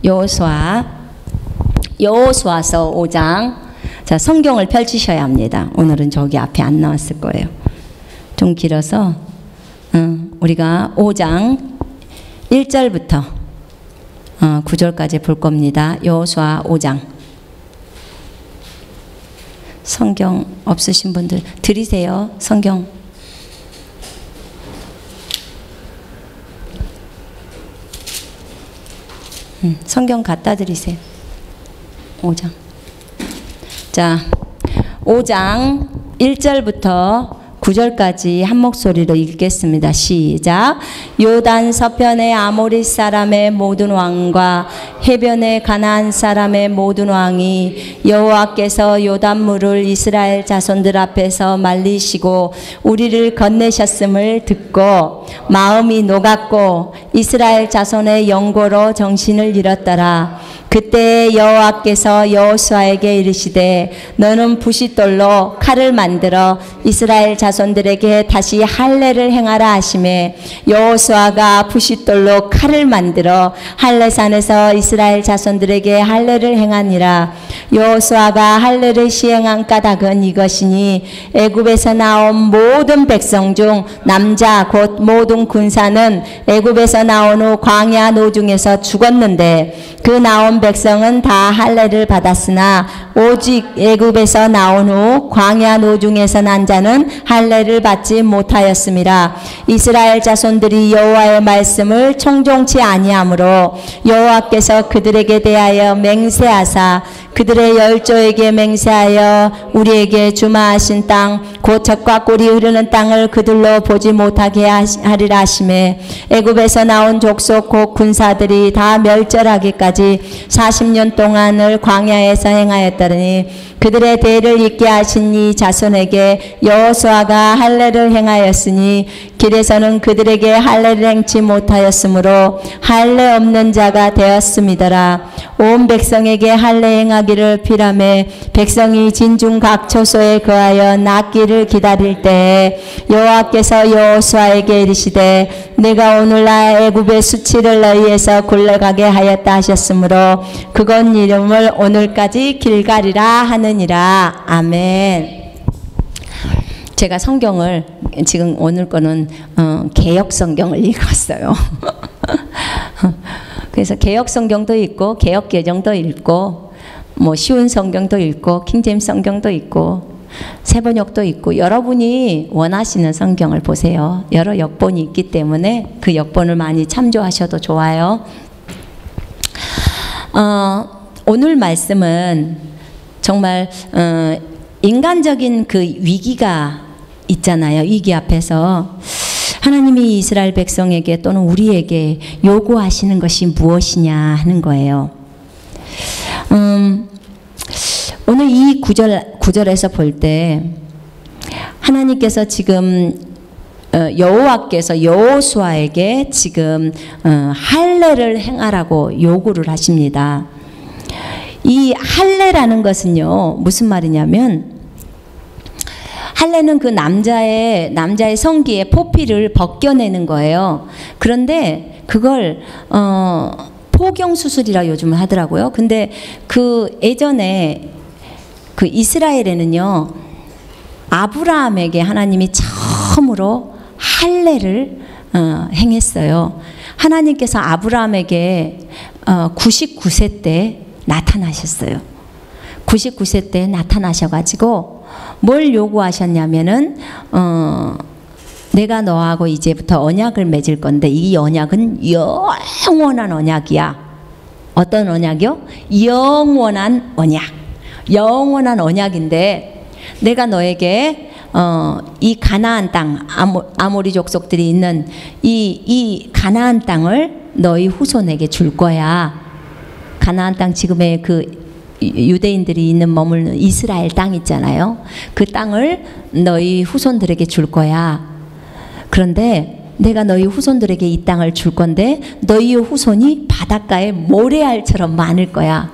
여호수아서 5장. 자, 성경을 펼치셔야 합니다. 오늘은 저기 앞에 안 나왔을 거예요. 좀 길어서 우리가 5장 1절부터 9절까지 볼 겁니다. 여호수아 5장. 성경 없으신 분들 드리세요. 성경. 성경 갖다 드리세요. 5장. 자, 5장 1절부터 9절까지 한 목소리로 읽겠습니다. 시작. 요단 서편의 아모리 사람의 모든 왕과 해변의 가나안 사람의 모든 왕이 여호와께서 요단물을 이스라엘 자손들 앞에서 말리시고 우리를 건네셨음을 듣고 마음이 녹았고 이스라엘 자손의 영고로 정신을 잃었더라. 그때 여호와께서 여호수아에게 이르시되 너는 부싯돌로 칼을 만들어 이스라엘 자손들에게 다시 할례를 행하라 하시매 여호수아가 부싯돌로 칼을 만들어 할례산에서 이스라엘 자손들에게 할례를 행하니라. 여호수아가 할례를 시행한 까닭은 이것이니 애굽에서 나온 모든 백성 중 남자 곧 모든 군사는 애굽에서 나온 후 광야 노중에서 죽었는데 그 나온 백성은 다 할례를 받았으나 오직 애굽에서 나온 후 광야 노중에서 난 자는 할례를 받지 못하였음이라. 이스라엘 자손들이 여호와의 말씀을 청종치 아니하므로 여호와께서 그들에게 대하여 맹세하사 그들의 열조에게 맹세하여 우리에게 주마하신 땅 곧 젖과 꿀이 흐르는 땅을 그들로 보지 못하게 하리라 하시매 애굽에서 나온 족속 곧 군사들이 다 멸절하기까지 40년 동안을 광야에서 행하였더니 그들의 대를 잇게 하신 이 자손에게 여호수아가 할례를 행하였으니 길에서는 그들에게 할례를 행치 못하였으므로 할례 없는 자가 되었음이더라. 온 백성에게 할례 행하기를 피라매 백성이 진중 각 초소에 거하여 낫기를 기다릴 때에 여호와께서 여호수아에게 이르시되 내가 오늘날 애굽의 수치를 너희에서 굴러가게 하였다 하셨으므로 그것 이름을 오늘까지 길갈이라 하느니라. 아멘. 제가 성경을 지금 오늘 거는 개역 성경을 읽었어요. 그래서 개역 성경도 있고 개역 개정도 읽고 뭐 쉬운 성경도 읽고 킹제임스 성경도 있고 세번역도 있고 여러분이 원하시는 성경을 보세요. 여러 역본이 있기 때문에 그 역본을 많이 참조하셔도 좋아요. 오늘 말씀은 정말 인간적인 그 위기가 있잖아요. 위기 앞에서 하나님이 이스라엘 백성에게 또는 우리에게 요구하시는 것이 무엇이냐 하는 거예요. 오늘 이 구절에서 볼 때 하나님께서 지금 여호와께서 여호수아에게 지금 할례를 행하라고 요구를 하십니다. 이 할례라는 것은요 무슨 말이냐면 할례는 그 남자의 성기의 포피를 벗겨내는 거예요. 그런데 그걸 포경 수술이라 요즘은 하더라고요. 근데 그 예전에 그 이스라엘에는요 아브라함에게 하나님이 처음으로 할례를 행했어요. 하나님께서 아브라함에게 99세 때 나타나셨어요. 99세 때 나타나셔가지고 뭘 요구하셨냐면은 내가 너하고 이제부터 언약을 맺을 건데 이 언약은 영원한 언약이야. 어떤 언약이요? 영원한 언약. 영원한 언약인데 내가 너에게 이 가나안 땅 아모리 족속들이 있는 이 가나안 땅을 너희 후손에게 줄 거야. 가나안 땅 지금의 그 유대인들이 있는 머무는 이스라엘 땅 있잖아요. 그 땅을 너희 후손들에게 줄 거야. 그런데 내가 너희 후손들에게 이 땅을 줄 건데 너희 후손이 바닷가에 모래알처럼 많을 거야.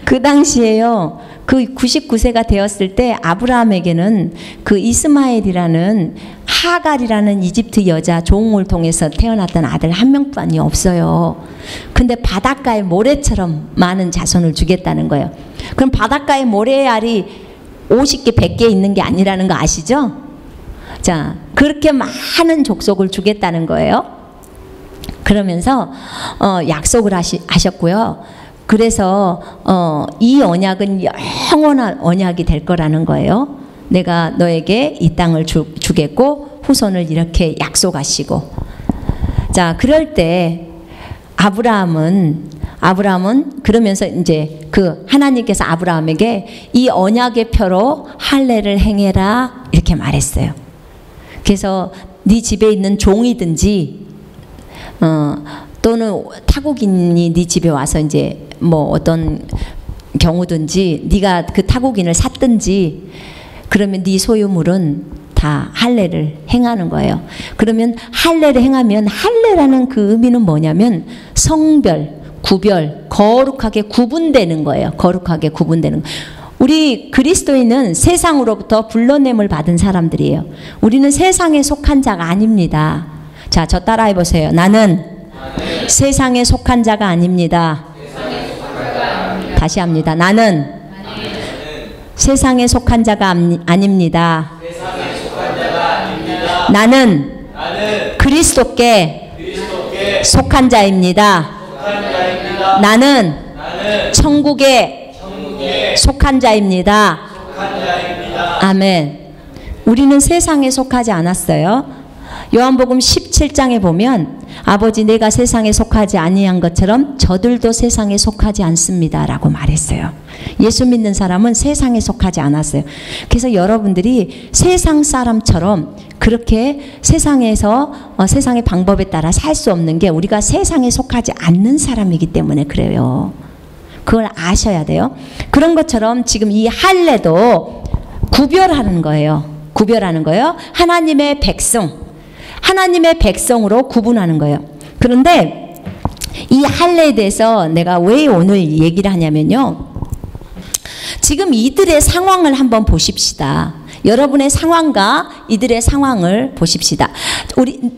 그 당시에요. 그 99세가 되었을 때 아브라함에게는 그 이스마엘이라는 하갈이라는 이집트 여자 종을 통해서 태어났던 아들 한 명뿐이 없어요. 근데 바닷가의 모래처럼 많은 자손을 주겠다는 거예요. 그럼 바닷가의 모래알이 50개, 100개 있는 게 아니라는 거 아시죠? 자, 그렇게 많은 족속을 주겠다는 거예요. 그러면서 약속을 하셨고요. 그래서 이 언약은 영원한 언약이 될 거라는 거예요. 내가 너에게 이 땅을 주겠고 후손을 이렇게 약속하시고. 자, 그럴 때 아브라함은 그러면서 이제 그 하나님께서 아브라함에게 이 언약의 표로 할례를 행해라 이렇게 말했어요. 그래서 네 집에 있는 종이든지 또는 타국인이 네 집에 와서 이제 뭐 어떤 경우든지 네가 그 타국인을 샀든지 그러면 네 소유물은 다 할례를 행하는 거예요. 그러면 할례를 행하면 할례라는 그 의미는 뭐냐면 성별, 구별, 거룩하게 구분되는 거예요. 거룩하게 구분되는 거. 우리 그리스도인은 세상으로부터 불러냄을 받은 사람들이에요. 우리는 세상에 속한 자가 아닙니다. 자, 저 따라해 보세요. 나는 세상에 속한 자가 아닙니다. 다시 합니다. 나는 세상에 속한 자가 아닙니다. 나는 그리스도께 속한 자입니다. 나는 천국에 속한 자입니다. 아멘. 우리는 세상에 속하지 않았어요. 요한복음 17장에 보면 아버지 내가 세상에 속하지 아니한 것처럼 저들도 세상에 속하지 않습니다 라고 말했어요. 예수 믿는 사람은 세상에 속하지 않았어요. 그래서 여러분들이 세상 사람처럼 그렇게 세상에서 세상의 방법에 따라 살 수 없는 게 우리가 세상에 속하지 않는 사람이기 때문에 그래요. 그걸 아셔야 돼요. 그런 것처럼 지금 이 할례도 구별하는 거예요. 구별하는 거예요. 하나님의 백성으로 구분하는 거예요. 그런데 이 할례에 대해서 내가 왜 오늘 얘기를 하냐면요. 지금 이들의 상황을 한번 보십시다. 여러분의 상황과 이들의 상황을 보십시다.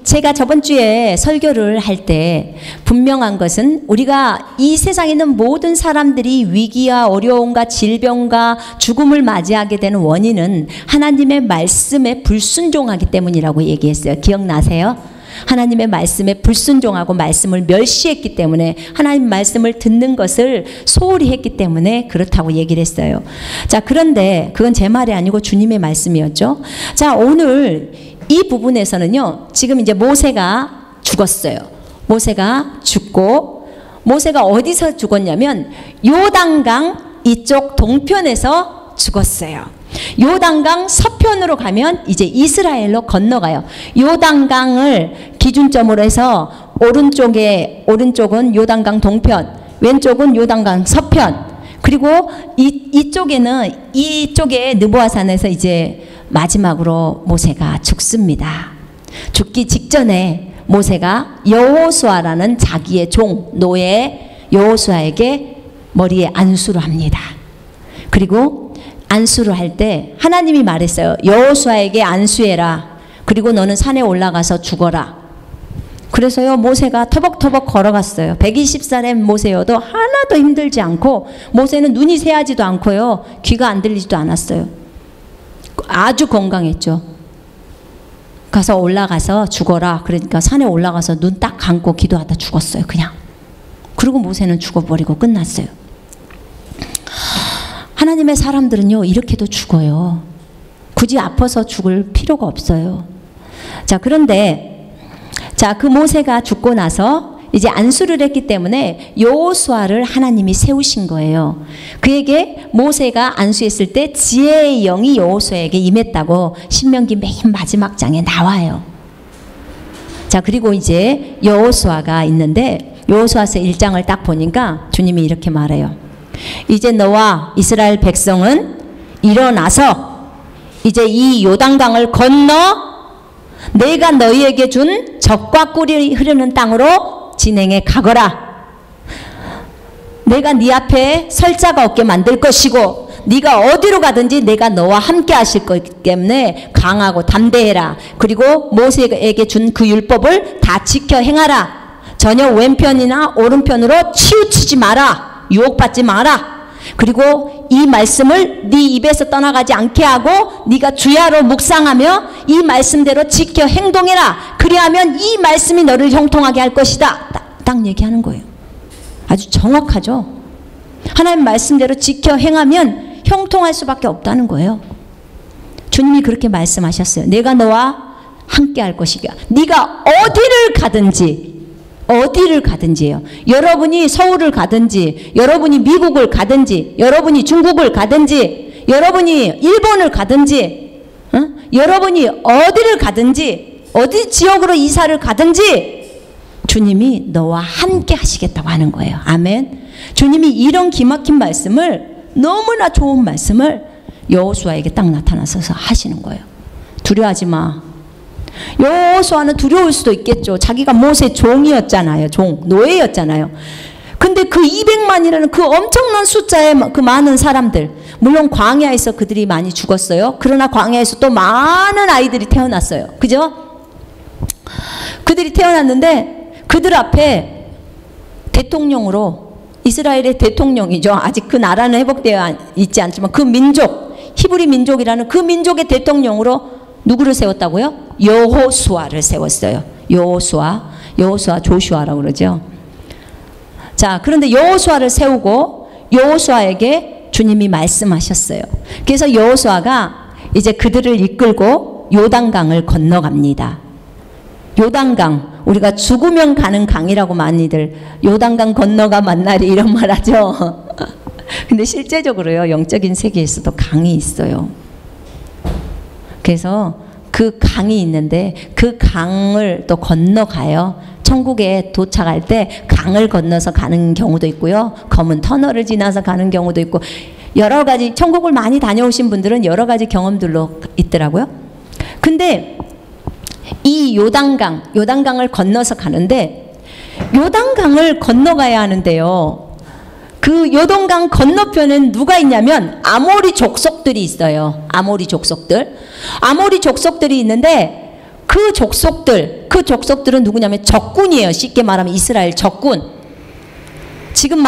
제가 저번 주에 설교를 할 때 분명한 것은 우리가 이 세상에 있는 모든 사람들이 위기와 어려움과 질병과 죽음을 맞이하게 되는 원인은 하나님의 말씀에 불순종하기 때문이라고 얘기했어요. 기억나세요? 하나님의 말씀에 불순종하고 말씀을 멸시했기 때문에 하나님 말씀을 듣는 것을 소홀히 했기 때문에 그렇다고 얘기를 했어요. 자, 그런데 그건 제 말이 아니고 주님의 말씀이었죠. 자, 오늘 이 부분에서는요. 지금 이제 모세가 죽었어요. 모세가 죽고 모세가 어디서 죽었냐면 요단강 이쪽 동편에서 죽었어요. 요단강 서편으로 가면 이제 이스라엘로 건너가요. 요단강을 기준점으로 해서 오른쪽은 요단강 동편, 왼쪽은 요단강 서편. 그리고 이쪽에 느보아산에서 이제 마지막으로 모세가 죽습니다. 죽기 직전에 모세가 여호수아라는 자기의 종 노예 여호수아에게 머리에 안수를 합니다. 그리고 안수를 할 때 하나님이 말했어요. 여호수아에게 안수해라. 그리고 너는 산에 올라가서 죽어라. 그래서요 모세가 터벅터벅 걸어갔어요. 120살의 모세여도 하나도 힘들지 않고 모세는 눈이 새하지도 않고요. 귀가 안 들리지도 않았어요. 아주 건강했죠. 가서 올라가서 죽어라. 그러니까 산에 올라가서 눈 딱 감고 기도하다 죽었어요. 그냥. 그리고 모세는 죽어버리고 끝났어요. 하나님의 사람들은요 이렇게도 죽어요. 굳이 아파서 죽을 필요가 없어요. 자, 그런데 그 모세가 죽고 나서 이제 안수를 했기 때문에 여호수아를 하나님이 세우신 거예요. 그에게 모세가 안수했을 때 지혜의 영이 여호수아에게 임했다고 신명기 맨 마지막 장에 나와요. 자, 그리고 이제 여호수아가 있는데 여호수아서 1장을 딱 보니까 주님이 이렇게 말해요. 이제 너와 이스라엘 백성은 일어나서 이제 이 요단강을 건너 내가 너희에게 준 젖과 꿀이 흐르는 땅으로 진행해 가거라. 내가 네 앞에 설 자가 없게 만들 것이고 네가 어디로 가든지 내가 너와 함께 하실 거기 때문에 강하고 담대해라. 그리고 모세에게 준 그 율법을 다 지켜 행하라. 전혀 왼편이나 오른편으로 치우치지 마라. 유혹받지 마라. 그리고 이 말씀을 네 입에서 떠나가지 않게 하고 네가 주야로 묵상하며 이 말씀대로 지켜 행동해라. 그리하면 이 말씀이 너를 형통하게 할 것이다. 딱 얘기하는 거예요. 아주 정확하죠. 하나님 말씀대로 지켜 행하면 형통할 수밖에 없다는 거예요. 주님이 그렇게 말씀하셨어요. 내가 너와 함께 할 것이야. 네가 어디를 가든지예요. 여러분이 서울을 가든지, 여러분이 미국을 가든지, 여러분이 중국을 가든지, 여러분이 일본을 가든지, 여러분이 어디를 가든지, 어디 지역으로 이사를 가든지 주님이 너와 함께 하시겠다고 하는 거예요. 아멘. 주님이 이런 기막힌 말씀을, 너무나 좋은 말씀을 여호수아에게 딱 나타나셔서 하시는 거예요. 두려워하지 마. 여호수아는 두려울 수도 있겠죠. 자기가 모세 종이었잖아요. 노예였잖아요. 근데 그 200만이라는 그 엄청난 숫자의 그 많은 사람들, 물론 광야에서 그들이 많이 죽었어요. 그러나 광야에서 또 많은 아이들이 태어났어요. 그죠? 그들이 태어났는데 그들 앞에 대통령으로, 이스라엘의 대통령이죠. 아직 그 나라는 회복되어 있지 않지만 그 민족, 히브리 민족이라는 그 민족의 대통령으로 누구를 세웠다고요? 여호수아를 세웠어요. 여호수아 조슈아라고 그러죠. 자, 그런데 여호수아를 세우고 여호수아에게 주님이 말씀하셨어요. 그래서 여호수아가 이제 그들을 이끌고 요단강을 건너갑니다. 요단강, 우리가 죽으면 가는 강이라고 많이들 요단강 건너가 만나리 이런 말 하죠. 근데 실제적으로요, 영적인 세계에서도 강이 있어요. 그래서 그 강이 있는데 그 강을 또 건너가요. 천국에 도착할 때 강을 건너서 가는 경우도 있고요. 검은 터널을 지나서 가는 경우도 있고, 여러 가지, 천국을 많이 다녀오신 분들은 여러 가지 경험들로 있더라고요. 근데 이 요단강을 건너서 가는데, 요단강을 건너가야 하는데요, 그 요단강 건너편엔 누가 있냐면 아모리 족속들이 있어요. 아모리 족속들이 있는데 그 족속들은 누구냐면 적군이에요. 쉽게 말하면 이스라엘 적군. 지금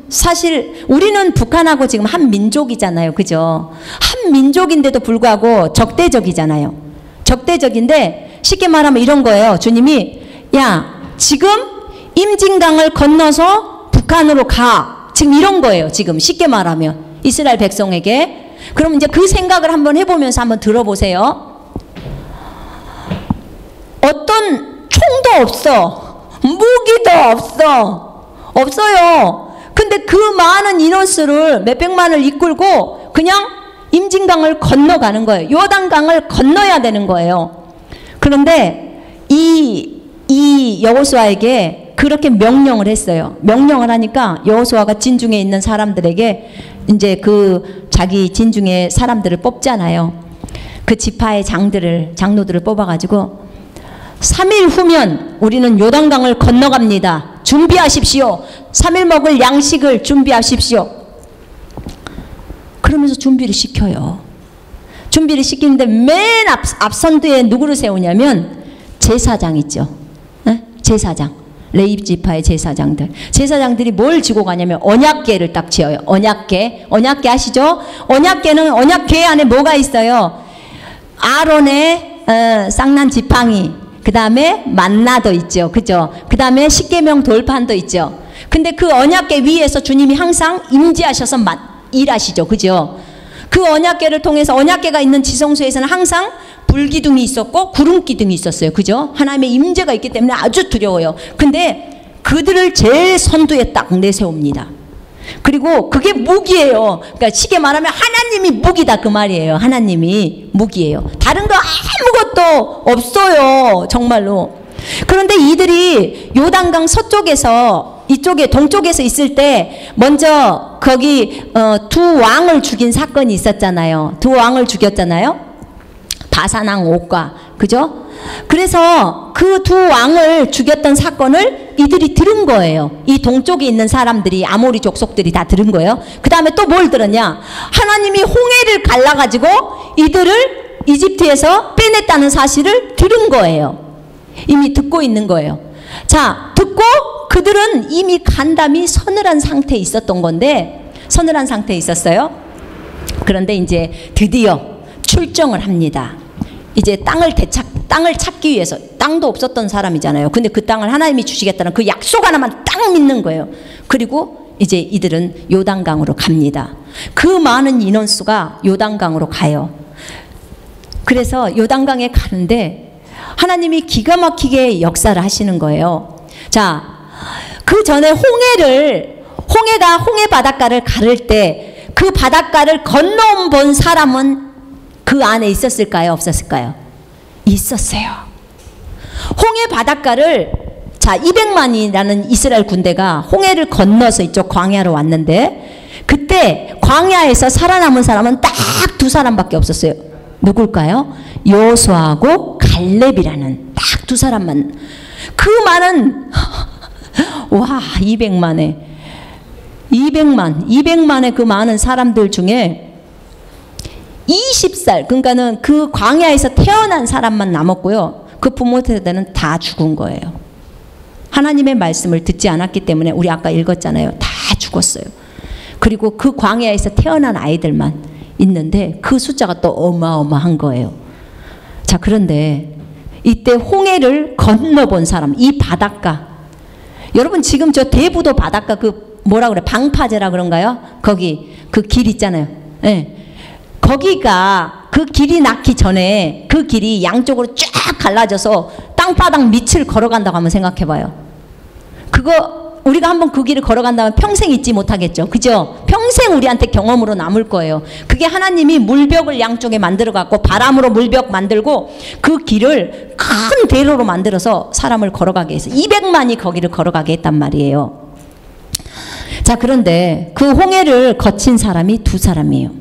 사실 우리는 북한하고 지금 한 민족이잖아요. 그죠? 한 민족인데도 불구하고 적대적이잖아요. 적대적인데 쉽게 말하면 이런 거예요. 주님이, 야, 지금 임진강을 건너서 북한으로 가. 지금 이런 거예요. 지금 쉽게 말하면 이스라엘 백성에게. 그럼 이제 그 생각을 한번 해보면서 한번 들어보세요. 어떤 총도 없어. 무기도 없어요. 근데 그 많은 인원수를, 몇백만을 이끌고 그냥 임진강을 건너가는 거예요. 요단강을 건너야 되는 거예요. 그런데 이 여호수아에게 그렇게 명령을 했어요. 명령을 하니까 여호수아가 진중에 있는 사람들에게 이제 그 자기 진중에 사람들을 뽑잖아요. 그 지파의 장로들을 뽑아가지고 3일 후면 우리는 요단강을 건너갑니다. 준비하십시오. 3일 먹을 양식을 준비하십시오. 그러면서 준비를 시켜요. 준비를 시키는데 맨 앞선두에 누구를 세우냐면 제사장 있죠. 네? 제사장. 레위 지파의 제사장들이 뭘 지고 가냐면 언약궤를 딱 지어요. 언약궤 아시죠? 언약궤 안에 뭐가 있어요? 아론의 쌍난 지팡이, 그 다음에 만나도 있죠. 그죠? 그 다음에 십계명 돌판도 있죠. 근데 그 언약궤 위에서 주님이 항상 임재하셔서 일하시죠. 그죠? 그 언약궤를 통해서, 언약궤가 있는 지성소에서는 항상 불기둥이 있었고 구름기둥이 있었어요. 그죠? 하나님의 임재가 있기 때문에 아주 두려워요. 근데 그들을 제일 선두에 딱 내세웁니다. 그리고 그게 무기예요. 그러니까 쉽게 말하면 하나님이 무기다 그 말이에요. 하나님이 무기예요. 다른 거 아무것도 없어요. 정말로. 그런데 이들이 요단강 서쪽에서, 이쪽에 동쪽에서 있을 때 먼저 거기 두 왕을 죽인 사건이 있었잖아요. 두 왕을 죽였잖아요. 바산왕 옥과, 그죠? 그래서 그 두 왕을 죽였던 사건을 이들이 들은 거예요. 이 동쪽에 있는 사람들이, 아모리 족속들이 다 들은 거예요. 그 다음에 또 뭘 들었냐? 하나님이 홍해를 갈라가지고 이들을 이집트에서 빼냈다는 사실을 들은 거예요. 이미 듣고 있는 거예요. 자, 듣고 그들은 이미 간담이 서늘한 상태에 있었던 건데, 서늘한 상태에 있었어요. 그런데 이제 드디어 출정을 합니다. 이제 땅을 찾기 위해서. 땅도 없었던 사람이잖아요. 근데 그 땅을 하나님이 주시겠다는 그 약속 하나만 딱 믿는 거예요. 그리고 이제 이들은 요단강으로 갑니다. 그 많은 인원수가 요단강으로 가요. 그래서 요단강에 가는데 하나님이 기가 막히게 역사를 하시는 거예요. 자, 그 전에 홍해가 홍해 바닷가를 가를 때 그 바닷가를 건너온 본 사람은 그 안에 있었을까요? 없었을까요? 있었어요. 홍해 바닷가를, 자, 200만이라는 이스라엘 군대가 홍해를 건너서 이쪽 광야로 왔는데, 그때 광야에서 살아남은 사람은 딱 두 사람밖에 없었어요. 누굴까요? 여호수아하고 갈렙이라는 딱 두 사람만. 그 많은 와, 200만의 그 많은 사람들 중에 20살, 그러니까는 그 광야에서 태어난 사람만 남았고요. 그 부모 세대는 다 죽은 거예요. 하나님의 말씀을 듣지 않았기 때문에, 우리 아까 읽었잖아요. 다 죽었어요. 그리고 그 광야에서 태어난 아이들만 있는데 그 숫자가 또 어마어마한 거예요. 자, 그런데 이때 홍해를 건너본 사람, 이 바닷가, 여러분 지금 저 대부도 바닷가 그 뭐라 그래, 방파제라 그런가요? 거기 그 길 있잖아요. 네. 거기가 그 길이 낳기 전에 그 길이 양쪽으로 쫙 갈라져서 땅바닥 밑을 걸어간다고 한번 생각해봐요. 그거 우리가 한번 그 길을 걸어간다면 평생 잊지 못하겠죠. 그죠? 평생 우리한테 경험으로 남을 거예요. 그게 하나님이 물벽을 양쪽에 만들어 갖고 바람으로 물벽 만들고 그 길을 큰 대로로 만들어서 사람을 걸어가게 해서 200만이 거기를 걸어가게 했단 말이에요. 자, 그런데 그 홍해를 거친 사람이 두 사람이에요.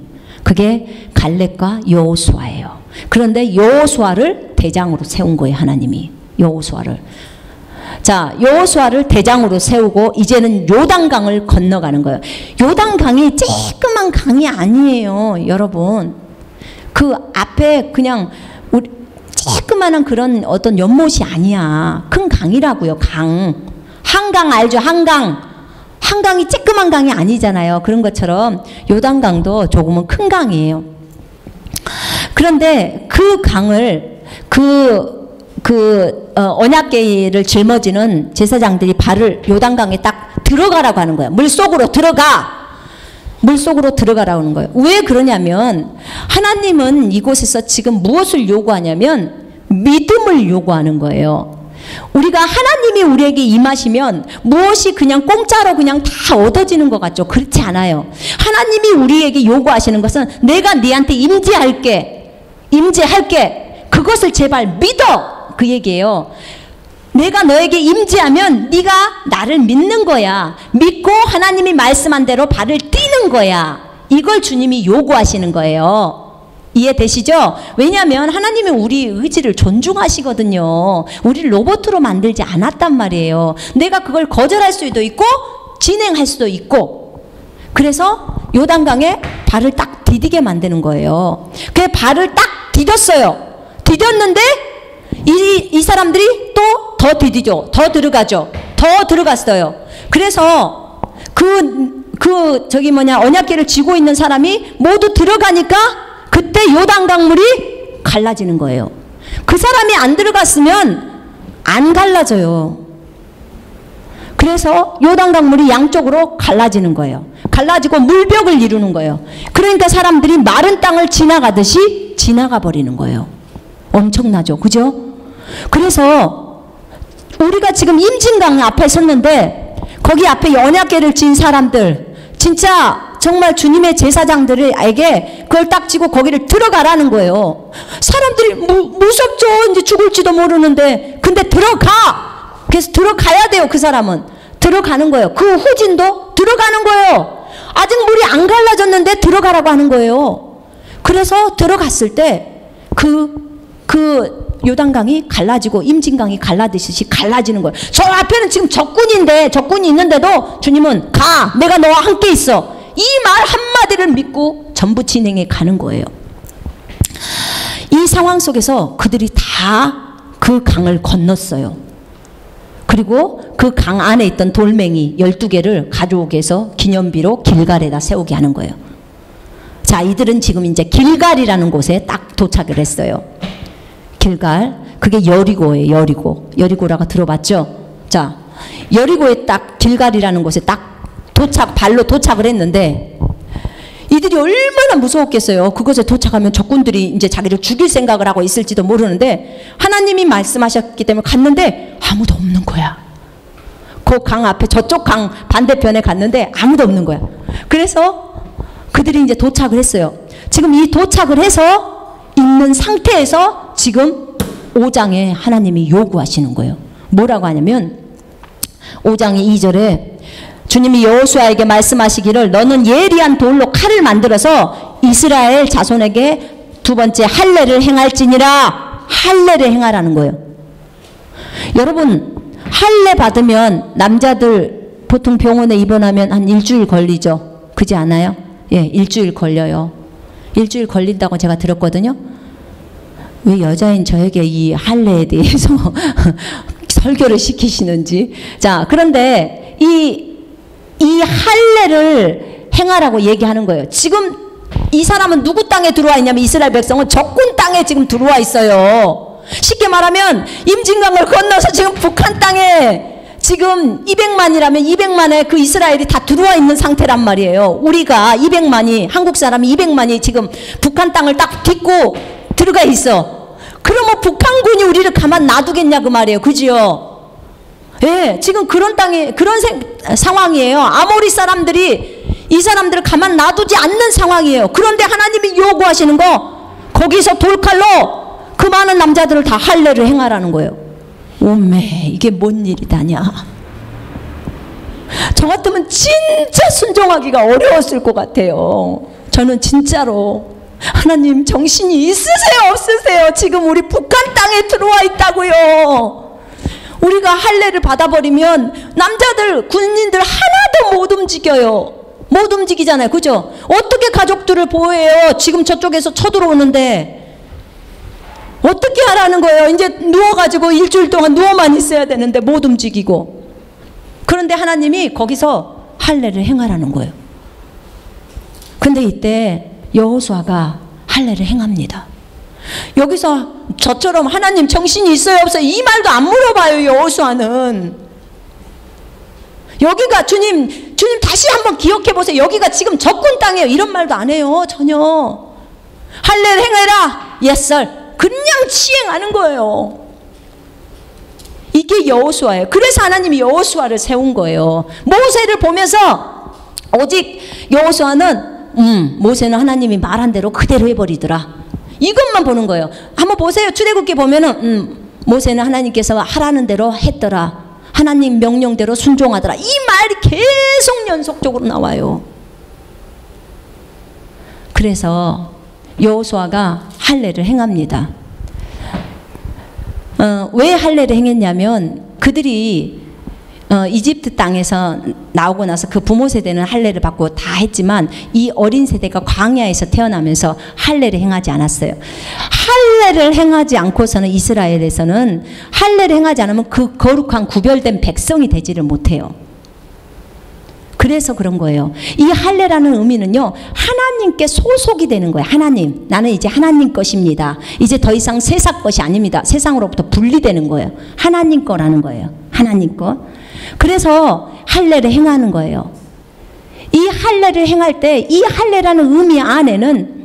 그게 갈렙과 여호수아예요. 그런데 여호수아를 대장으로 세운 거예요. 하나님이 여호수아를. 자, 여호수아를 대장으로 세우고 이제는 요단강을 건너가는 거예요. 요단강이 쬐끄만 강이 아니에요, 여러분. 그 앞에 그냥 우리 쬐끄만한 그런 어떤 연못이 아니야. 큰 강이라고요. 강. 한강 알죠? 한강이 쬐끄만 강이 아니잖아요. 그런 것처럼 요단강도 조금은 큰 강이에요. 그런데 그 강을 언약궤를 짊어지는 제사장들이 발을 요단강에 딱 들어가라고 하는 거예요. 물속으로 들어가라고 하는 거예요. 왜 그러냐면 하나님은 이곳에서 지금 무엇을 요구하냐면 믿음을 요구하는 거예요. 우리가 하나님이 우리에게 임하시면 무엇이 그냥 공짜로 그냥 다 얻어지는 것 같죠? 그렇지 않아요. 하나님이 우리에게 요구하시는 것은 내가 네한테 임재할게. 그것을 제발 믿어. 그 얘기예요. 내가 너에게 임재하면 네가 나를 믿는 거야. 믿고 하나님이 말씀한 대로 발을 띄는 거야. 이걸 주님이 요구하시는 거예요. 이해되시죠? 왜냐하면 하나님은 우리 의지를 존중하시거든요. 우리를 로봇으로 만들지 않았단 말이에요. 내가 그걸 거절할 수도 있고 진행할 수도 있고. 그래서 요단강에 발을 딱 디디게 만드는 거예요. 그 발을 딱 디뎠어요. 디뎠는데 이 사람들이 또 더 디디죠. 더 들어가죠. 더 들어갔어요. 그래서 언약궤를 쥐고 있는 사람이 모두 들어가니까 그때 요단강 물이 갈라지는 거예요. 그 사람이 안 들어갔으면 안 갈라져요. 그래서 요단강 물이 양쪽으로 갈라지는 거예요. 갈라지고 물벽을 이루는 거예요. 그러니까 사람들이 마른 땅을 지나가듯이 지나가 버리는 거예요. 엄청나죠? 그죠? 그래서 우리가 지금 임진강 앞에 섰는데 거기 앞에 언약궤를 진 사람들, 진짜 정말 주님의 제사장들에게 그걸 딱 쥐고 거기를 들어가라는 거예요. 사람들이 무섭죠. 이제 죽을지도 모르는데. 근데 들어가. 그래서 들어가야 돼요. 그 사람은 들어가는 거예요. 그 후진도 들어가는 거예요. 아직 물이 안 갈라졌는데 들어가라고 하는 거예요. 그래서 들어갔을 때 그 요단강이 갈라지고 임진강이 갈라지듯이 갈라지는 거예요. 저 앞에는 지금 적군인데, 적군이 있는데도 주님은 가, 내가 너와 함께 있어, 이 말 한마디를 믿고 전부 진행해 가는 거예요. 이 상황 속에서 그들이 다 그 강을 건넜어요. 그리고 그 강 안에 있던 돌멩이 12개를 가져오게 해서 기념비로 길갈에다 세우게 하는 거예요. 자, 이들은 지금 이제 길갈이라는 곳에 딱 도착을 했어요. 길갈, 그게 여리고예요. 여리고라고 들어봤죠? 자, 여리고에 딱 길갈이라는 곳에 딱 발로 도착을 했는데 이들이 얼마나 무서웠겠어요. 그곳에 도착하면 적군들이 이제 자기를 죽일 생각을 하고 있을지도 모르는데 하나님이 말씀하셨기 때문에 갔는데 아무도 없는 거야. 그 강 앞에 저쪽 강 반대편에 갔는데 아무도 없는 거야. 그래서 그들이 이제 도착을 했어요. 지금 이 도착을 해서 있는 상태에서 지금 5장에 하나님이 요구하시는 거예요. 뭐라고 하냐면 5장의 2절에 주님이 여호수아에게 말씀하시기를 너는 예리한 돌로 칼을 만들어서 이스라엘 자손에게 두 번째 할례를 행할지니라. 할례를 행하라는 거예요. 여러분, 할례 받으면 남자들 보통 병원에 입원하면 한 일주일 걸리죠. 그지 않아요? 예, 일주일 걸려요. 일주일 걸린다고 제가 들었거든요. 왜 여자인 저에게 이 할례에 대해서 설교를 시키시는지. 자, 그런데 이 할례를 행하라고 얘기하는 거예요. 지금 이 사람은 누구 땅에 들어와 있냐면 이스라엘 백성은 적군 땅에 지금 들어와 있어요. 쉽게 말하면 임진강을 건너서 지금 북한 땅에 지금 200만이라면 200만의 그 이스라엘이 다 들어와 있는 상태란 말이에요. 우리가 200만이, 한국 사람이 200만이 지금 북한 땅을 딱 딛고 들어가 있어. 그러면 북한군이 우리를 가만 놔두겠냐 그 말이에요. 그지요? 예, 지금 그런 땅에 그런 상황이에요. 아모리 사람들이 이 사람들을 가만 놔두지 않는 상황이에요. 그런데 하나님이 요구하시는 거 거기서 돌칼로 그 많은 남자들을 다 할례를 행하라는 거예요. 오메, 이게 뭔 일이다냐. 저 같으면 진짜 순종하기가 어려웠을 것 같아요. 저는 진짜로 하나님 정신이 있으세요 없으세요? 지금 우리 북한 땅에 들어와 있다고요. 우리가 할례를 받아버리면 남자들, 군인들 하나도 못 움직여요. 못 움직이잖아요. 그죠? 어떻게 가족들을 보호해요? 지금 저쪽에서 쳐들어오는데 어떻게 하라는 거예요? 이제 누워가지고 일주일 동안 누워만 있어야 되는데 못 움직이고. 그런데 하나님이 거기서 할례를 행하라는 거예요. 근데 이때 여호수아가 할례를 행합니다. 여기서 저처럼 하나님 정신이 있어요 없어요 이 말도 안 물어봐요. 여호수아는 여기가 주님 다시 한번 기억해 보세요. 여기가 지금 적군 땅이에요. 이런 말도 안 해요. 전혀. 할례를 행해라. Yes sir. 그냥 시행하는 거예요. 이게 여호수아예요. 그래서 하나님이 여호수아를 세운 거예요. 모세를 보면서 오직 여호수아는 모세는 하나님이 말한 대로 그대로 해버리더라. 이것만 보는 거예요. 한번 보세요. 출애굽기 보면은 모세는 하나님께서 하라는 대로 했더라. 하나님 명령대로 순종하더라. 이 말이 계속 연속적으로 나와요. 그래서 여호수아가 할례를 행합니다. 왜 할례를 행했냐면 그들이 이집트 땅에서 나오고 나서 그 부모 세대는 할례를 받고 다 했지만 이 어린 세대가 광야에서 태어나면서 할례를 행하지 않았어요. 할례를 행하지 않고서는 이스라엘에서는 할례를 행하지 않으면 그 거룩한 구별된 백성이 되지를 못해요. 그래서 그런 거예요. 이 할례라는 의미는요, 하나님께 소속이 되는 거예요. 하나님, 나는 이제 하나님 것입니다. 이제 더 이상 세상 것이 아닙니다. 세상으로부터 분리되는 거예요. 하나님 거라는 거예요. 하나님 거. 그래서 할례를 행하는 거예요. 이 할례를 행할 때 이 할례라는 의미 안에는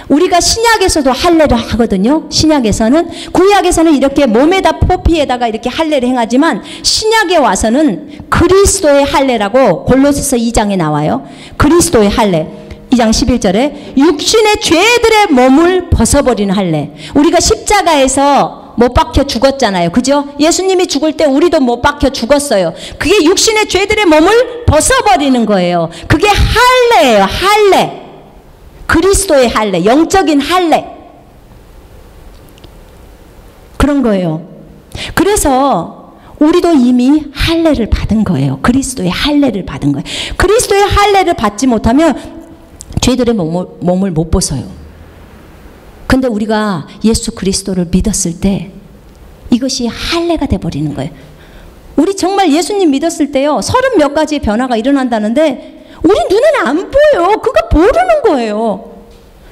우리가 신약에서도 할례를 하거든요. 신약에서는, 구약에서는 이렇게 몸에다 포피에다가 이렇게 할례를 행하지만 신약에 와서는 그리스도의 할례라고 골로새서 2장에 나와요. 그리스도의 할례. 2장 11절에 육신의 죄들의 몸을 벗어버리는 할례. 우리가 십자가에서 못 박혀 죽었잖아요. 그죠? 예수님이 죽을 때 우리도 못 박혀 죽었어요. 그게 육신의 죄들의 몸을 벗어버리는 거예요. 그게 할례예요. 할례. 그리스도의 할례, 영적인 할례. 그런 거예요. 그래서 우리도 이미 할례를 받은 거예요. 그리스도의 할례를 받은 거예요. 그리스도의 할례를 받지 못하면 죄들의 몸을 못 벗어요. 근데 우리가 예수 그리스도를 믿었을 때 이것이 할례가 돼버리는 거예요. 우리 정말 예수님 믿었을 때요, 30 몇 가지의 변화가 일어난다는데 우리 눈에는 안 보여요. 그거 모르는 거예요.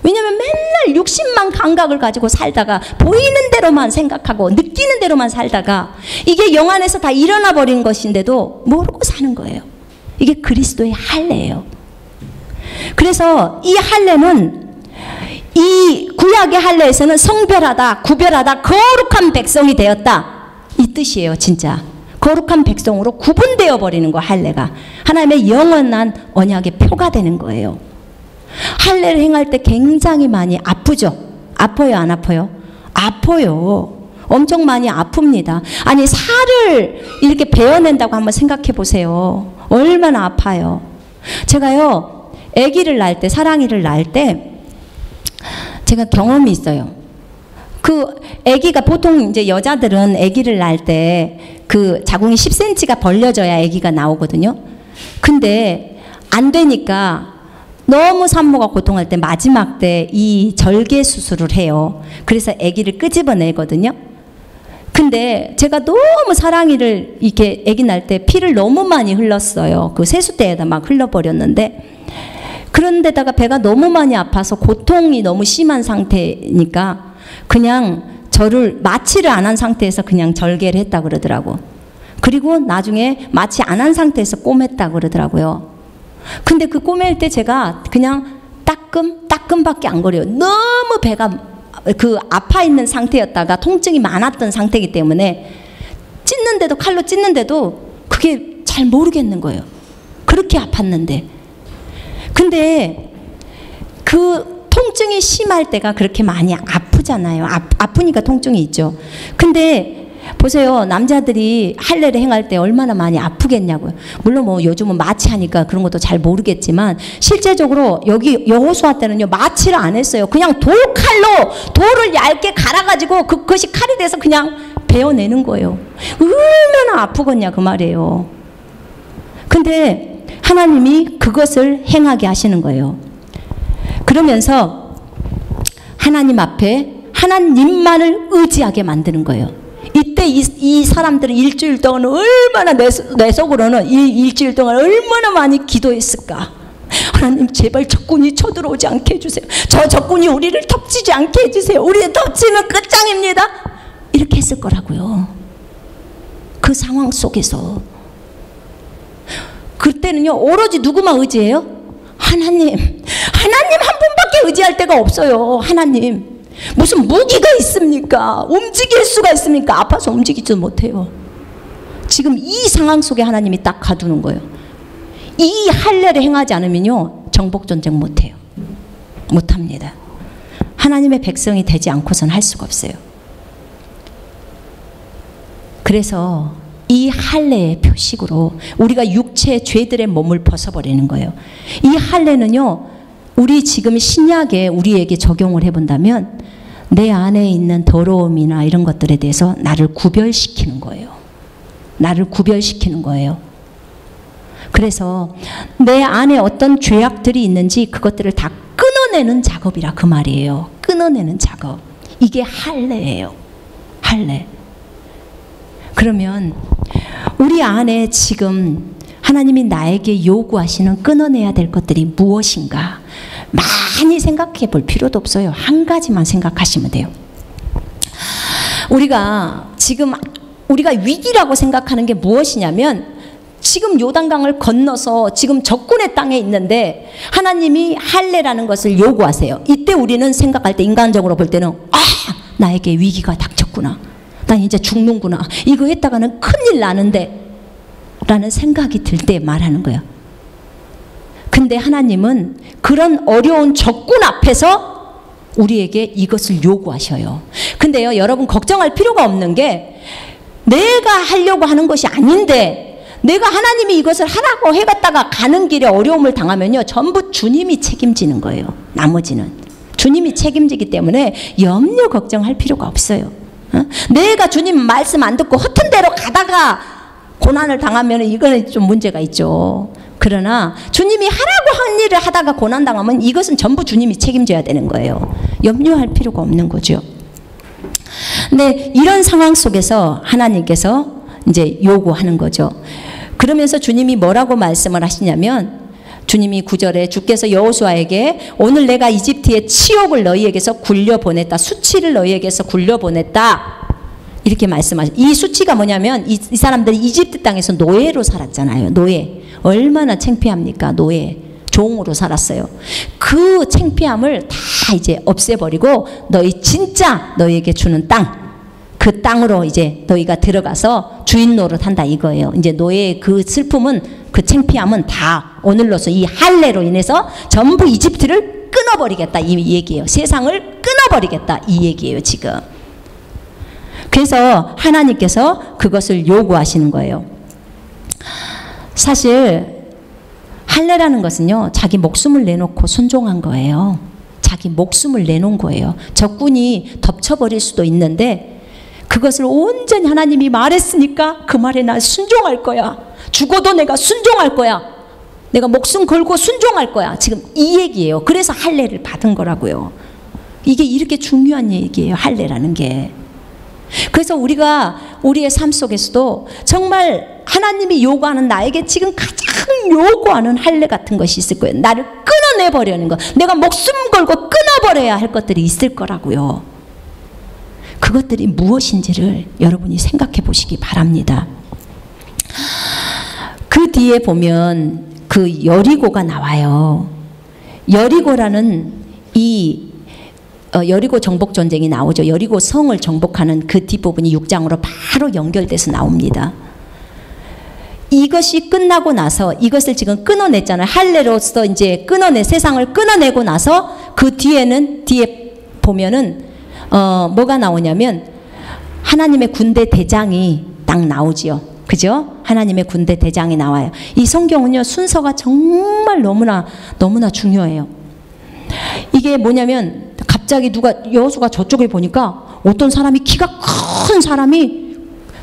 왜냐하면 맨날 육신만 감각을 가지고 살다가 보이는 대로만 생각하고 느끼는 대로만 살다가 이게 영 안에서 다 일어나 버린 것인데도 모르고 사는 거예요. 이게 그리스도의 할례예요. 그래서 이 할례는, 이 구약의 할례에서는 성별하다, 구별하다, 거룩한 백성이 되었다, 이 뜻이에요. 진짜 거룩한 백성으로 구분되어 버리는 거, 할례가 하나님의 영원한 언약의 표가 되는 거예요. 할례를 행할 때 굉장히 많이 아프죠? 아파요, 안 아파요? 아파요. 엄청 많이 아픕니다. 아니, 살을 이렇게 베어낸다고 한번 생각해 보세요. 얼마나 아파요. 제가요, 아기를 낳을 때, 사랑이를 낳을 때 제가 경험이 있어요. 그 아기가, 보통 이제 여자들은 아기를 낳을 때 그 자궁이 10cm가 벌려져야 아기가 나오거든요. 근데 안 되니까 너무 산모가 고통할 때 마지막 때 이 절개 수술을 해요. 그래서 아기를 끄집어내거든요. 근데 제가 너무 사랑이를 이렇게 아기 낳을 때 피를 너무 많이 흘렀어요. 그 세숫대에다 막 흘러버렸는데, 그런데다가 배가 너무 많이 아파서 고통이 너무 심한 상태니까 그냥 저를 마취를 안 한 상태에서 그냥 절개를 했다 그러더라고. 그리고 나중에 마취 안 한 상태에서 꼬맸다 그러더라고요. 근데 그 꼬맬 때 제가 그냥 따끔밖에 안 거려요. 너무 배가 그 아파 있는 상태였다가 통증이 많았던 상태이기 때문에 찢는데도, 칼로 찢는데도 그게 잘 모르겠는 거예요. 그렇게 아팠는데. 근데 그 통증이 심할 때가 그렇게 많이 아프잖아요. 아프니까 통증이 있죠. 근데 보세요. 남자들이 할례를 행할 때 얼마나 많이 아프겠냐고요. 물론 뭐 요즘은 마취하니까 그런 것도 잘 모르겠지만 실제적으로 여기 여호수아 때는요, 마취를 안 했어요. 그냥 돌칼로 돌을 얇게 갈아가지고 그것이 칼이 돼서 그냥 베어내는 거예요. 얼마나 아프겠냐 그 말이에요. 근데 하나님이 그것을 행하게 하시는 거예요. 그러면서 하나님 앞에 하나님만을 의지하게 만드는 거예요. 이때 이 사람들은 일주일 동안 얼마나 내 속으로는 이 일주일 동안 얼마나 많이 기도했을까. 하나님 제발 적군이 쳐들어오지 않게 해주세요. 저 적군이 우리를 덮치지 않게 해주세요. 우리를 덮치면 끝장입니다. 이렇게 했을 거라고요. 그 상황 속에서. 그때는요, 오로지 누구만 의지해요? 하나님 한 분밖에 의지할 데가 없어요. 하나님. 무슨 무기가 있습니까? 움직일 수가 있습니까? 아파서 움직이지도 못해요. 지금 이 상황 속에 하나님이 딱 가두는 거예요. 이 할례를 행하지 않으면요, 정복전쟁 못해요. 못합니다. 하나님의 백성이 되지 않고서는 할 수가 없어요. 그래서 이 할례의 표식으로 우리가 육체의 죄들의 몸을 벗어버리는 거예요. 이 할례는요, 우리 지금 신약에 우리에게 적용을 해본다면 내 안에 있는 더러움이나 이런 것들에 대해서 나를 구별시키는 거예요. 나를 구별시키는 거예요. 그래서 내 안에 어떤 죄악들이 있는지 그것들을 다 끊어내는 작업이라 그 말이에요. 끊어내는 작업. 이게 할례예요. 할례. 그러면 우리 안에 지금 하나님이 나에게 요구하시는 끊어내야 될 것들이 무엇인가? 많이 생각해 볼 필요도 없어요. 한 가지만 생각하시면 돼요. 우리가 위기라고 생각하는 게 무엇이냐면, 지금 요단강을 건너서 지금 적군의 땅에 있는데 하나님이 할례라는 것을 요구하세요. 이때 우리는 생각할 때, 인간적으로 볼 때는 나에게 위기가 닥쳤구나. 난 이제 죽는구나. 이거 했다가는 큰일 나는데 라는 생각이 들 때 말하는 거예요. 근데 하나님은 그런 어려운 적군 앞에서 우리에게 이것을 요구하셔요. 근데요, 여러분 걱정할 필요가 없는 게, 내가 하려고 하는 것이 아닌데 내가 하나님이 이것을 하라고 해갔다가 가는 길에 어려움을 당하면요, 전부 주님이 책임지는 거예요. 나머지는 주님이 책임지기 때문에 염려 걱정할 필요가 없어요. 내가 주님 말씀 안 듣고 허튼 대로 가다가 고난을 당하면 이거는 좀 문제가 있죠. 그러나 주님이 하라고 한 일을 하다가 고난당하면 이것은 전부 주님이 책임져야 되는 거예요. 염려할 필요가 없는 거죠. 근데 이런 상황 속에서 하나님께서 이제 요구하는 거죠. 그러면서 주님이 뭐라고 말씀을 하시냐면, 주님이 9절에 주께서 여호수아에게 오늘 내가 이집트의 치욕을 너희에게서 굴려보냈다. 수치를 너희에게서 굴려보냈다. 이렇게 말씀하시죠. 이 수치가 뭐냐면 이 사람들이 이집트 땅에서 노예로 살았잖아요. 노예. 얼마나 창피합니까? 노예. 종으로 살았어요. 그 창피함을 다 이제 없애버리고 너희 진짜 너희에게 주는 땅, 그 땅으로 이제 너희가 들어가서 주인 노릇한다 이거예요. 이제 노예의 그 슬픔은, 그 창피함은 다 오늘로서 이 할례로 인해서 전부 이집트를 끊어버리겠다 이 얘기예요. 세상을 끊어버리겠다 이 얘기예요 지금. 그래서 하나님께서 그것을 요구하시는 거예요. 사실 할례라는 것은요, 자기 목숨을 내놓고 순종한 거예요. 자기 목숨을 내놓은 거예요. 적군이 덮쳐버릴 수도 있는데 그것을 온전히 하나님이 말했으니까 그 말에 난 순종할 거야. 죽어도 내가 순종할 거야. 내가 목숨 걸고 순종할 거야. 지금 이 얘기예요. 그래서 할례를 받은 거라고요. 이게 이렇게 중요한 얘기예요. 할례라는 게. 그래서 우리가 우리의 삶 속에서도 정말 하나님이 요구하는, 나에게 지금 가장 요구하는 할례 같은 것이 있을 거예요. 나를 끊어내버리는 것, 내가 목숨 걸고 끊어버려야 할 것들이 있을 거라고요. 그것들이 무엇인지를 여러분이 생각해 보시기 바랍니다. 그 뒤에 보면 그 여리고가 나와요. 여리고라는 이 여리고 정복 전쟁이 나오죠. 여리고 성을 정복하는 그 뒷부분이 6장으로 바로 연결돼서 나옵니다. 이것이 끝나고 나서 이것을 지금 끊어냈잖아요. 할례로서 이제 세상을 끊어내고 나서 그 뒤에 보면은 뭐가 나오냐면 하나님의 군대 대장이 딱 나오지요. 그죠? 하나님의 군대 대장이 나와요. 이 성경은요, 순서가 정말 너무나 중요해요. 이게 뭐냐면 갑자기 여호수아가 저쪽에 보니까 어떤 사람이, 키가 큰 사람이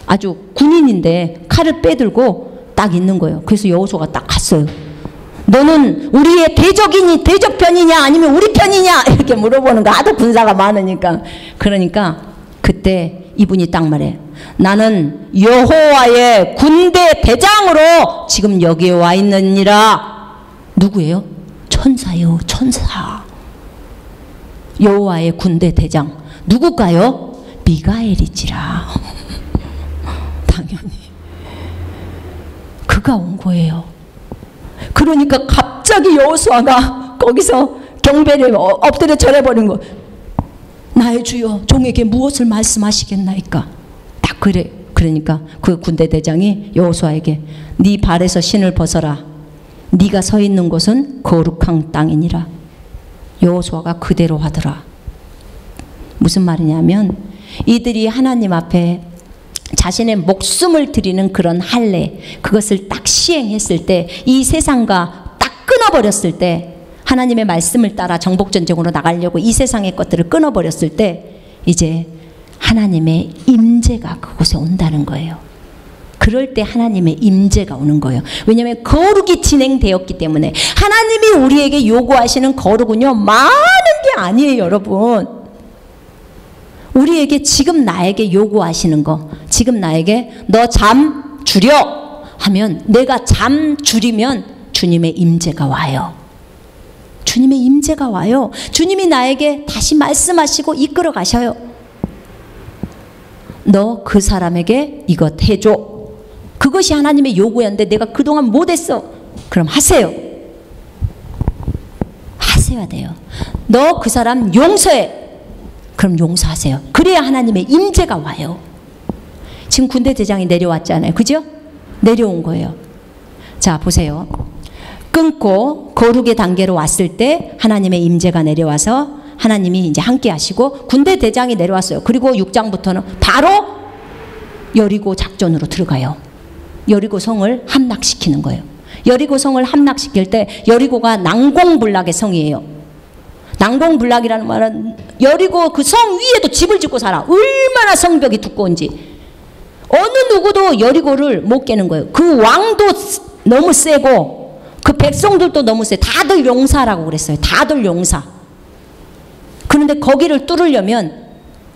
아주 군인인데 칼을 빼들고 딱 있는 거예요. 그래서 여호수아가 딱 갔어요. 너는 우리의 대적 편이냐 아니면 우리 편이냐 이렇게 물어보는 거. 하도 군사가 많으니까. 그러니까 그때 이분이 딱 말해. 나는 여호와의 군대 대장으로 지금 여기에 와 있느니라. 누구예요? 천사요, 천사. 여호와의 군대 대장. 누굴까요? 미가엘이지라. 당연히 그가 온 거예요. 그러니까 갑자기 여호수아가 거기서 경배를 엎드려 절해버린 거. 나의 주여, 종에게 무엇을 말씀하시겠나이까. 딱 그래. 그러니까 그 군대 대장이 여호수아에게 네 발에서 신을 벗어라. 네가 서 있는 곳은 거룩한 땅이니라. 여호수아가 그대로 하더라. 무슨 말이냐면 이들이 하나님 앞에 자신의 목숨을 드리는 그런 할례, 그것을 딱 시행했을 때, 이 세상과 딱 끊어버렸을 때, 하나님의 말씀을 따라 정복전쟁으로 나가려고 이 세상의 것들을 끊어버렸을 때 이제 하나님의 임재가 그곳에 온다는 거예요. 그럴 때 하나님의 임재가 오는 거예요. 왜냐하면 거룩이 진행되었기 때문에. 하나님이 우리에게 요구하시는 거룩은요, 많은 게 아니에요, 여러분. 우리에게 지금 나에게 요구하시는 거, 지금 나에게 너 잠 줄여 하면 내가 잠 줄이면 주님의 임재가 와요. 주님의 임재가 와요. 주님이 나에게 다시 말씀하시고 이끌어 가셔요. 너 그 사람에게 이것 해줘. 그것이 하나님의 요구였는데 내가 그동안 못했어. 그럼 하세요. 하셔야 돼요. 너 그 사람 용서해. 그럼 용서하세요. 그래야 하나님의 임재가 와요. 지금 군대 대장이 내려왔잖아요. 그죠? 내려온 거예요. 자, 보세요. 끊고 거룩의 단계로 왔을 때 하나님의 임재가 내려와서 하나님이 이제 함께 하시고 군대 대장이 내려왔어요. 그리고 6장부터는 바로 여리고 작전으로 들어가요. 여리고 성을 함락시키는 거예요. 여리고 성을 함락시킬 때 여리고가 난공불락의 성이에요. 난공불락이라는 말은 여리고 그 성 위에도 집을 짓고 살아. 얼마나 성벽이 두꺼운지. 어느 누구도 여리고를 못 깨는 거예요. 그 왕도 너무 세고 그 백성들도 너무 세. 다들 용사라고 그랬어요. 다들 용사. 그런데 거기를 뚫으려면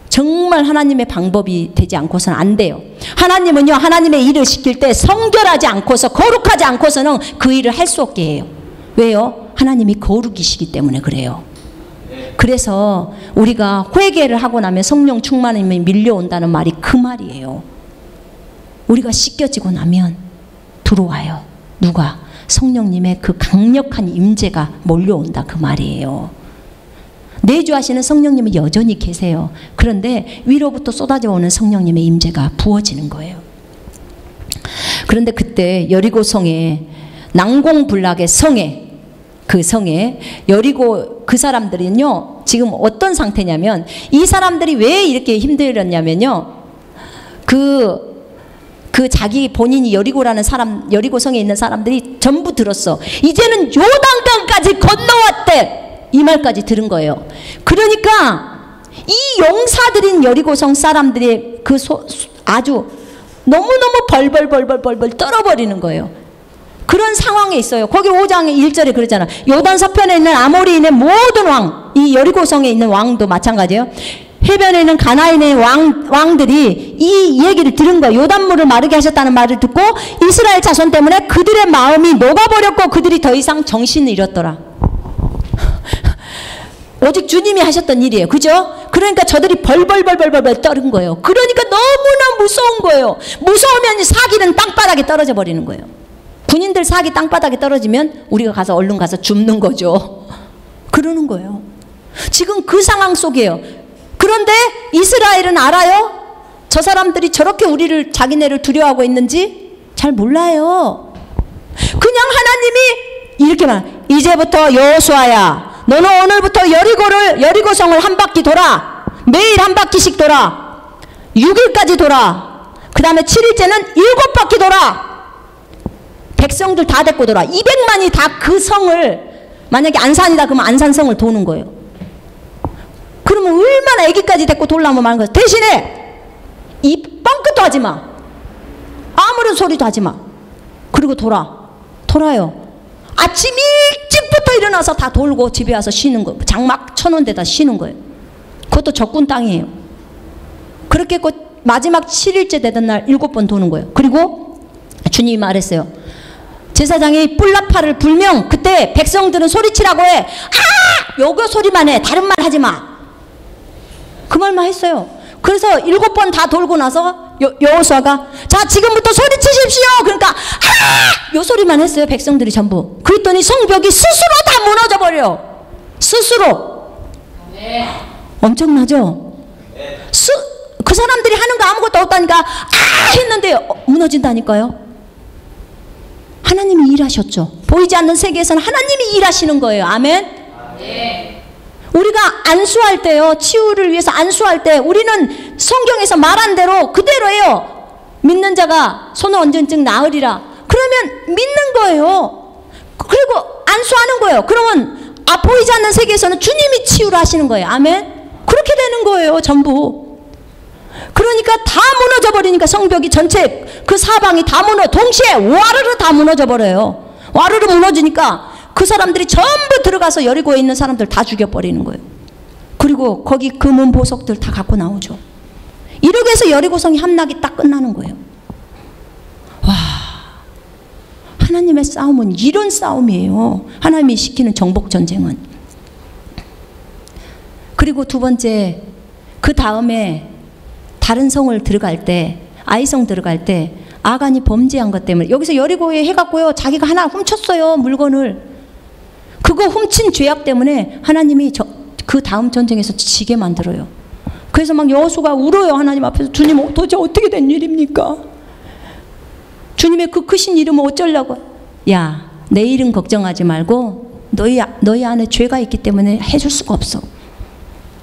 정말 하나님의 방법이 되지 않고서는 안 돼요. 하나님은요, 하나님의 일을 시킬 때 성결하지 않고서 거룩하지 않고서는 그 일을 할 수 없게 해요. 왜요? 하나님이 거룩이시기 때문에 그래요. 그래서 우리가 회개를 하고 나면 성령 충만함이 밀려온다는 말이 그 말이에요. 우리가 씻겨지고 나면 들어와요. 누가? 성령님의 그 강력한 임재가 몰려온다 그 말이에요. 내주하시는 성령님은 여전히 계세요. 그런데 위로부터 쏟아져 오는 성령님의 임재가 부어지는 거예요. 그런데 그때 여리고성에 난공불락의 성에 그 성에 여리고 그 사람들은요 지금 어떤 상태냐면 이 사람들이 왜 이렇게 힘들었냐면요 그 자기 본인이 여리고라는 사람 여리고성에 있는 사람들이 전부 들었어. 이제는 요단강까지 건너왔대. 이 말까지 들은 거예요. 그러니까 이 용사들인 여리고성 사람들이 그 아주 너무너무 벌벌 떨어버리는 거예요. 그런 상황에 있어요. 거기 5장 1절에 그러잖아. 요단 서편에 있는 아모리인의 모든 왕, 이 여리고성에 있는 왕도 마찬가지예요. 해변에 있는 가나안의 왕들이 이 얘기를 들은 거예요. 요단물을 마르게 하셨다는 말을 듣고 이스라엘 자손 때문에 그들의 마음이 녹아버렸고 그들이 더 이상 정신을 잃었더라. 오직 주님이 하셨던 일이에요. 그죠? 그러니까 저들이 벌벌 떠는 거예요. 그러니까 너무나 무서운 거예요. 무서우면 사기는 땅바닥에 떨어져 버리는 거예요. 군인들 사기 땅바닥에 떨어지면 우리가 가서 얼른 가서 줍는 거죠. 그러는 거예요. 지금 그 상황 속이에요. 그런데 이스라엘은 알아요? 저 사람들이 저렇게 우리를 자기네를 두려워하고 있는지 잘 몰라요. 그냥 하나님이 이렇게 말 이제부터 여호수아야 너는 오늘부터 여리고성을 한 바퀴 돌아. 매일 한 바퀴씩 돌아. 6일까지 돌아. 그 다음에 7일째는 7바퀴 돌아. 백성들 다 데리고 돌아. 200만이 다 그 성을 만약에 안산이다 그러면 안산성을 도는 거예요. 그러면 얼마나 애기까지 데리고 돌라면 많은 거예요. 대신에 입 뻥끗도 하지 마. 아무런 소리도 하지 마. 그리고 돌아요. 아침 일찍부터 일어나서 다 돌고 집에 와서 쉬는 거예요. 장막 쳐놓은 데다 쉬는 거예요. 그것도 적군 땅이에요. 그렇게 했고 마지막 7일째 되던 날 7번 도는 거예요. 그리고 주님이 말했어요. 제사장이 뿔나파를 불면 그때 백성들은 소리치라고 해. 아! 요거 소리만 해. 다른 말 하지 마. 그 말만 했어요. 그래서 7번 다 돌고 나서 여호수아가 자 지금부터 소리치십시오. 그러니까 아! 요 소리만 했어요. 백성들이 전부. 그랬더니 성벽이 스스로 다 무너져 버려. 스스로. 네. 엄청나죠? 네. 그 사람들이 하는 거 아무것도 없다니까 아! 했는데 무너진다니까요. 하나님이 일하셨죠. 보이지 않는 세계에서는 하나님이 일하시는 거예요. 아멘. 네. 우리가 안수할 때요. 치유를 위해서 안수할 때 우리는 성경에서 말한 대로 그대로예요. 믿는 자가 손을 얹은즉 나으리라. 그러면 믿는 거예요. 그리고 안수하는 거예요. 그러면 보이지 않는 세계에서는 주님이 치유를 하시는 거예요. 아멘. 그렇게 되는 거예요. 전부. 그러니까 다 무너져 버리니까 성벽이 전체 그 사방이 다 동시에 와르르 다 무너져 버려요. 와르르 무너지니까 그 사람들이 전부 들어가서 여리고에 있는 사람들 다 죽여버리는 거예요. 그리고 거기 금은 보석들 다 갖고 나오죠. 이렇게 해서 여리고성이 함락이 딱 끝나는 거예요. 와, 하나님의 싸움은 이런 싸움이에요. 하나님이 시키는 정복전쟁은. 그리고 두 번째, 그 다음에 다른 성을 들어갈 때, 아이성 들어갈 때 아간이 범죄한 것 때문에 여기서 여리고에 해갖고요 자기가 하나 훔쳤어요. 물건을. 그거 훔친 죄악 때문에 하나님이 그 다음 전쟁에서 지게 만들어요. 그래서 막 여호수아가 울어요. 하나님 앞에서. 주님 도대체 어떻게 된 일입니까? 주님의 그 크신 이름을 어쩌려고. 야, 내 이름 걱정하지 말고 너희 안에 죄가 있기 때문에 해줄 수가 없어.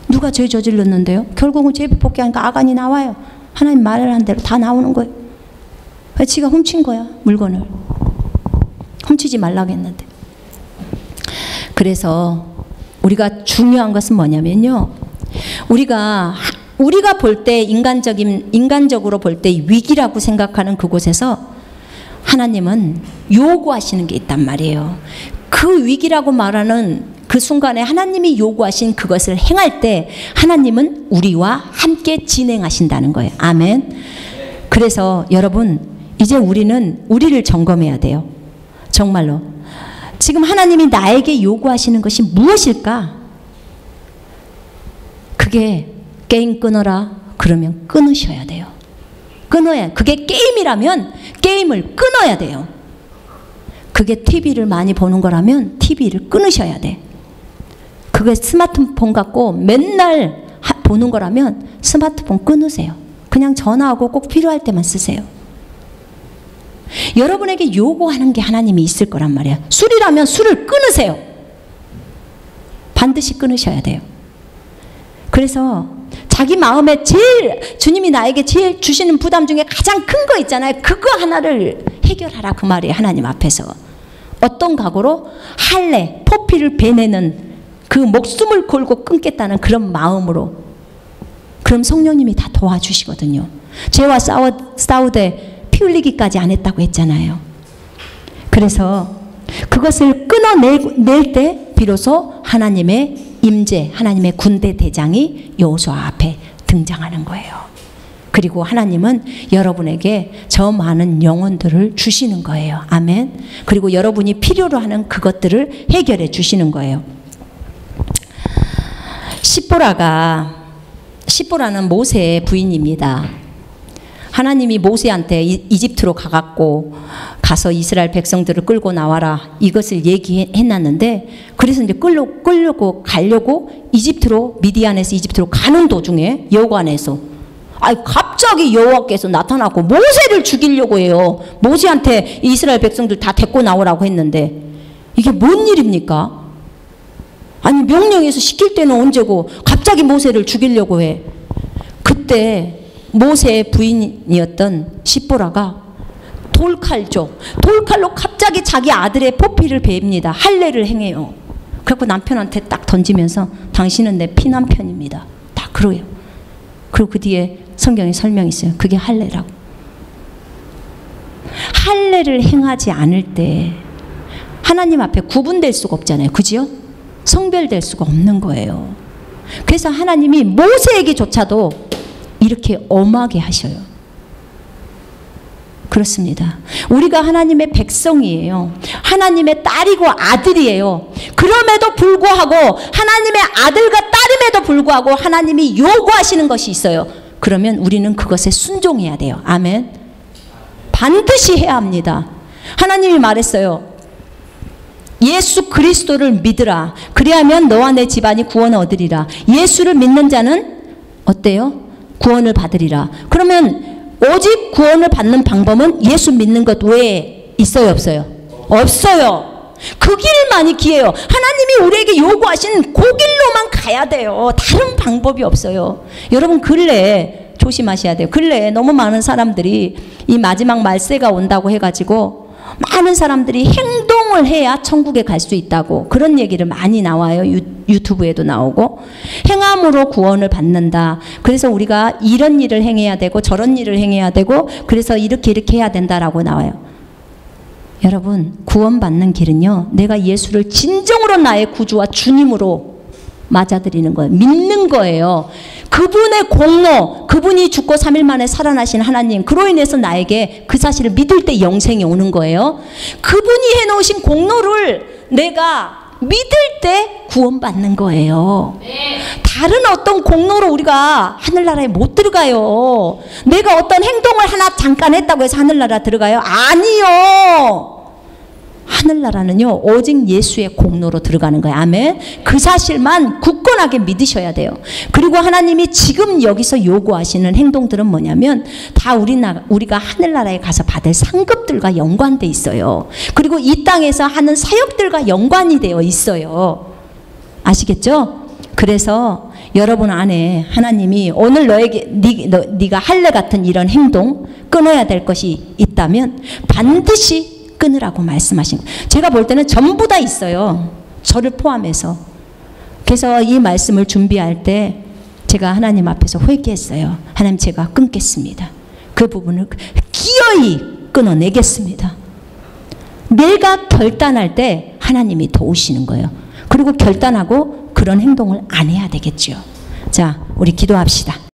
누가 죄 저질렀는데요? 결국은 죄 복귀하니까 아간이 나와요. 하나님 말을 한 대로 다 나오는 거예요. 지가 훔친 거야. 물건을. 훔치지 말라고 했는데. 그래서 우리가 중요한 것은 뭐냐면요. 우리가 볼 때 인간적으로 볼 때 위기라고 생각하는 그곳에서 하나님은 요구하시는 게 있단 말이에요. 그 위기라고 말하는 그 순간에 하나님이 요구하신 그것을 행할 때 하나님은 우리와 함께 진행하신다는 거예요. 아멘. 그래서 여러분, 이제 우리는 우리를 점검해야 돼요. 정말로. 지금 하나님이 나에게 요구하시는 것이 무엇일까? 그게 게임 끊어라 그러면 끊으셔야 돼요. 끊어야. 그게 게임이라면 게임을 끊어야 돼요. 그게 TV를 많이 보는 거라면 TV를 끊으셔야 돼. 그게 스마트폰 갖고 맨날 보는 거라면 스마트폰 끊으세요. 그냥 전화하고 꼭 필요할 때만 쓰세요. 여러분에게 요구하는 게 하나님이 있을 거란 말이야. 술이라면 술을 끊으세요. 반드시 끊으셔야 돼요. 그래서 자기 마음에 제일 주님이 나에게 제일 주시는 부담 중에 가장 큰 거 있잖아요. 그거 하나를 해결하라 그 말이에요. 하나님 앞에서. 어떤 각오로? 할례, 포피를 베내는 그 목숨을 걸고 끊겠다는 그런 마음으로. 그럼 성령님이 다 도와주시거든요. 죄와 싸우되 피 흘리기까지 안 했다고 했잖아요. 그래서 그것을 끊어낼 때 비로소 하나님의 임재, 하나님의 군대 대장이 여호수아 앞에 등장하는 거예요. 그리고 하나님은 여러분에게 저 많은 영혼들을 주시는 거예요. 아멘. 그리고 여러분이 필요로 하는 그것들을 해결해 주시는 거예요. 시보라는 모세의 부인입니다. 하나님이 모세한테 이집트로 가서 이스라엘 백성들을 끌고 나와라 이것을 얘기해놨는데, 그래서 이제 끌려고 가려고 미디안에서 이집트로 가는 도중에 여관에서 갑자기 여호와께서 나타나고 모세를 죽이려고 해요. 모세한테 이스라엘 백성들 다 데리고 나오라고 했는데 이게 뭔 일입니까? 아니 명령해서 시킬 때는 언제고 갑자기 모세를 죽이려고 해. 그때 모세의 부인이었던 시보라가 돌칼로 갑자기 자기 아들의 포피를 베입니다. 할례를 행해요. 그래서 남편한테 딱 던지면서 당신은 내 피남편입니다. 다 그래요. 그리고 그 뒤에 성경에 설명이 있어요. 그게 할례라고. 할례를 행하지 않을 때 하나님 앞에 구분될 수가 없잖아요. 그지요? 성별될 수가 없는 거예요. 그래서 하나님이 모세에게조차도 이렇게 엄하게 하셔요. 그렇습니다. 우리가 하나님의 백성이에요. 하나님의 딸이고 아들이에요. 그럼에도 불구하고 하나님의 아들과 딸임에도 불구하고 하나님이 요구하시는 것이 있어요. 그러면 우리는 그것에 순종해야 돼요. 아멘. 반드시 해야 합니다. 하나님이 말했어요. 예수 그리스도를 믿으라. 그리하면 너와 내 집안이 구원을 얻으리라. 예수를 믿는 자는 어때요? 구원을 받으리라. 그러면 오직 구원을 받는 방법은 예수 믿는 것 외에 있어요, 없어요? 없어요. 그 길만이 기회예요. 하나님이 우리에게 요구하신 그 길로만 가야 돼요. 다른 방법이 없어요. 여러분 근래에 조심하셔야 돼요. 근래에 너무 많은 사람들이 이 마지막 말세가 온다고 해가지고 많은 사람들이 행동을 해야 천국에 갈 수 있다고 그런 얘기를 많이 나와요. 유튜브에도 나오고. 행함으로 구원을 받는다. 그래서 우리가 이런 일을 행해야 되고 저런 일을 행해야 되고 그래서 이렇게 해야 된다라고 나와요. 여러분 구원받는 길은요, 내가 예수를 진정으로 나의 구주와 주님으로 맞아들이는 거예요. 믿는 거예요. 그분의 공로, 그분이 죽고 3일 만에 살아나신 하나님, 그로 인해서 나에게 그 사실을 믿을 때 영생이 오는 거예요. 그분이 해놓으신 공로를 내가 믿을 때 구원받는 거예요. 다른 어떤 공로로 우리가 하늘나라에 못 들어가요. 내가 어떤 행동을 하나 잠깐 했다고 해서 하늘나라 들어가요? 아니요. 하늘나라는요 오직 예수의 공로로 들어가는 거예요. 아멘. 그 사실만 굳건하게 믿으셔야 돼요. 그리고 하나님이 지금 여기서 요구하시는 행동들은 뭐냐면 다 우리가 하늘나라에 가서 받을 상급들과 연관돼 있어요. 그리고 이 땅에서 하는 사역들과 연관이 되어 있어요. 아시겠죠? 그래서 여러분 안에 하나님이 오늘 너에게 네가 할례 같은 이런 행동 끊어야 될 것이 있다면 반드시 끊으라고 말씀하신 거예요. 제가 볼 때는 전부 다 있어요. 저를 포함해서. 그래서 이 말씀을 준비할 때 제가 하나님 앞에서 회개했어요. 하나님, 제가 끊겠습니다. 그 부분을 기어이 끊어내겠습니다. 내가 결단할 때 하나님이 도우시는 거예요. 그리고 결단하고 그런 행동을 안 해야 되겠죠. 자, 우리 기도합시다.